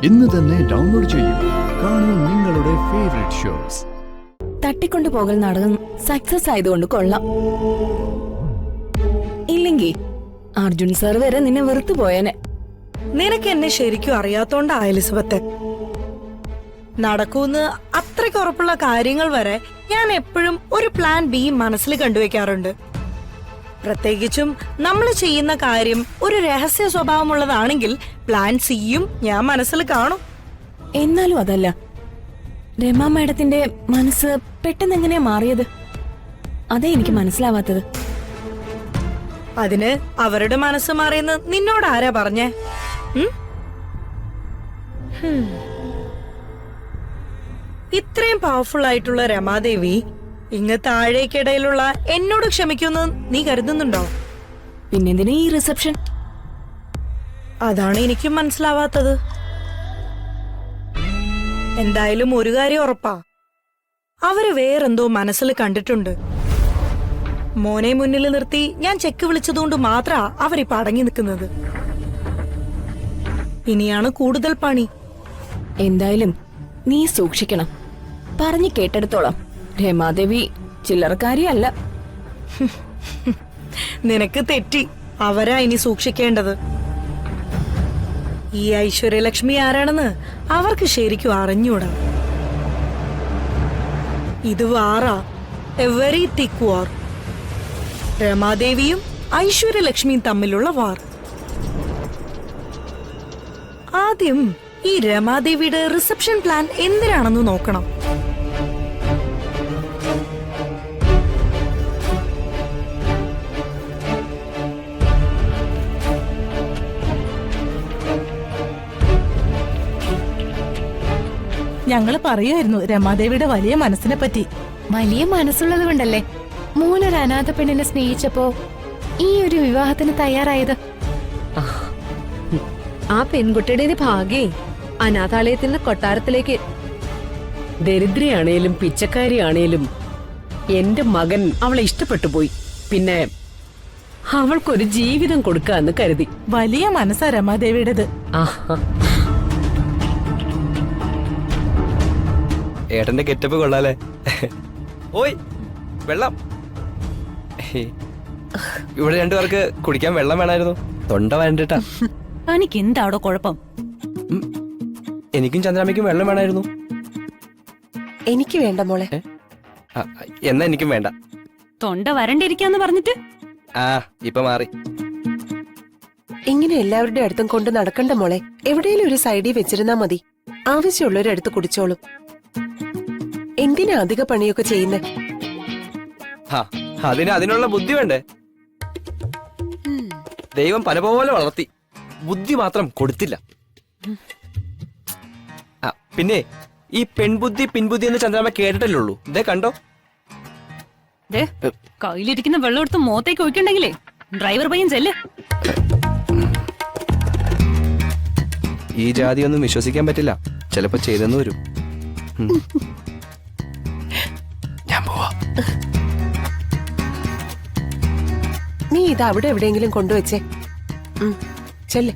ഇന്ന് തന്നെ ഡൗൺലോഡ് ചെയ്യൂ. കാണൂ നിങ്ങളുടെ ഫേവറേറ്റ് ഷോസ്. തട്ടിക്കൊണ്ടുപോകൽ നാടകം സക്സസ് ആയതുകൊണ്ട് കൊള്ളാം. ഇല്ലെങ്കിൽ അർജുൻ സർ വരെ നിന്നെ വെറുത്തു പോയനെ. നിനക്ക് എന്നെ ശരിക്കും അറിയാത്തോണ്ടാ എലിസബത്ത്. നടക്കൂന്ന് അത്രയ്ക്ക് ഉറപ്പുള്ള കാര്യങ്ങൾ വരെ ഞാൻ എപ്പോഴും ഒരു പ്ലാൻ ബി മനസ്സിൽ കണ്ടുവെക്കാറുണ്ട്. പ്രത്യേകിച്ചും നമ്മൾ ചെയ്യുന്ന കാര്യം ഒരു രഹസ്യ സ്വഭാവമുള്ളതാണെങ്കിൽ പ്ലാൻ സിയും ഞാൻ മനസ്സിൽ കാണും. എന്നാലും അതല്ല, രമ മാഡത്തിന്റെ മനസ്സ് പെട്ടെന്ന് എങ്ങനെയാ മാറിയത്? അതേ എനിക്ക് മനസ്സിലാവാത്തത്. അതിന് അവരുടെ മനസ്സ് മാറിയെന്ന് നിന്നോട് ആരാ പറഞ്ഞേ? ഇത്രയും പവർഫുൾ ആയിട്ടുള്ള രമാദേവി ഇങ്ങ് താഴേക്കിടയിലുള്ള എന്നോട് ക്ഷമിക്കുമെന്ന് നീ കരുതുന്നുണ്ടോ? പിന്നെന്തിനാ ഈ റിസപ്ഷൻ? അതാണ് എനിക്കും മനസ്സിലാവാത്തത്. എന്തായാലും ഒരു കാര്യം ഉറപ്പാ, അവര് വേറെന്തോ മനസ്സിൽ കണ്ടിട്ടുണ്ട്. മോനെ മുന്നിൽ നിർത്തി ഞാൻ ചെക്ക് വിളിച്ചതുകൊണ്ട് മാത്രാ അവരിപ്പോ അടങ്ങി നിൽക്കുന്നത്. ഇനിയാണ് കൂടുതൽ പണി. എന്തായാലും നീ സൂക്ഷിക്കണം. പറഞ്ഞു കേട്ടെടുത്തോളാം, രമാദേവി ചില്ലറക്കാരിയല്ല. നിനക്ക് തെറ്റി. അവരാ ഇനി സൂക്ഷിക്കേണ്ടത്. ഈ ഐശ്വര്യലക്ഷ്മി ആരാണെന്ന് അവർക്ക് ശരിക്കും അറിഞ്ഞൂടാ. ഇത് വാറാ, എ വെരി തിക്ക് വാർ. രമാദേവിയും ഐശ്വര്യലക്ഷ്മിയും തമ്മിലുള്ള വാർ. ആദ്യം ഈ രമാദേവിയുടെ റിസപ്ഷൻ പ്ലാൻ എന്തിനാണെന്ന് നോക്കണം. ഞങ്ങള് പറയായിരുന്നു രമാദേവിയുടെ വലിയ മനസ്സിനെ പറ്റി. വലിയ മനസ്സുള്ളത് കൊണ്ടല്ലേ മോനൊരു അനാഥ പെണ്ണിനെ സ്നേഹിച്ചപ്പോ ഈ ഒരു വിവാഹത്തിന് തയ്യാറായത്. ആ പെൺകുട്ടിയുടെ ഭാഗ്യേ അനാഥാലയത്തിൽ നിന്ന് കൊട്ടാരത്തിലേക്ക്. ദരിദ്രയാണേലും പിച്ചക്കാരിയാണേലും എന്റെ മകൻ അവളെ ഇഷ്ടപ്പെട്ടു പോയി. പിന്നെ അവൾക്കൊരു ജീവിതം കൊടുക്കാന്ന് കരുതി. വലിയ മനസ്സാ രമാദേവിയുടേത്. ഏട്ടന്റെ ഗെറ്റപ്പ് കൊള്ളാലേ. ഓയ് വെള്ളം. ഇവിടെ രണ്ടുപേർക്ക് കുടിക്കാൻ വെള്ളം വേണമായിരുന്നു. തൊണ്ട വേണ്ടിട്ടാ. തനിക്ക് എന്താടോ കുഴപ്പം? എനിക്കും ചന്ദ്രാമ്മയ്ക്കും വെള്ളം വേണമായിരുന്നു. എനിക്ക് വേണ്ട മോളെ. എന്നാ എനിക്കും വേണ്ട. തൊണ്ട വരണ്ടിരിക്കാന്ന് പറഞ്ഞിട്ട് ഇപ്പൊ മാറി. ഇങ്ങനെ എല്ലാവരുടെ അടുത്തും കൊണ്ട് നടക്കണ്ട മോളെ. എവിടെയെങ്കിലും ഒരു സൈഡിൽ വെച്ചിരുന്നാ മതി. ആവശ്യമുള്ളവരടുത്ത് കുടിച്ചോളും. എന്തിനാ അധിക പണിയൊക്കെ ചെയ്യുന്നേ? അതിനുള്ള ബുദ്ധി വേണ്ടേ? ദൈവം പല പോലെ വളർത്തി, ബുദ്ധി മാത്രം കൊടുത്തില്ല. പിന്നെ ഈ പെൺബുദ്ധി പിൻബുദ്ധി എന്ന് ചന്ദ്രാമ്മ കേട്ടിട്ടല്ലേ ഉള്ളൂ. ഇതേ കണ്ടോ, കയ്യിലിരിക്കുന്ന വെള്ളം എടുത്ത് മുഖത്തേക്ക് ഒഴിക്കണ്ടെങ്കിലേ ഡ്രൈവർ പയ്യൻ ചെല്ല്. ഈ ജാതി ഒന്നും വിശ്വസിക്കാൻ പറ്റില്ല. ചിലപ്പോ ചെയ്തെന്ന് വരും. ഞാൻ പോവാ. നീ ഇത് അവിടെ എവിടെയെങ്കിലും കൊണ്ടുവച്ചേ. ചെല്ലേ.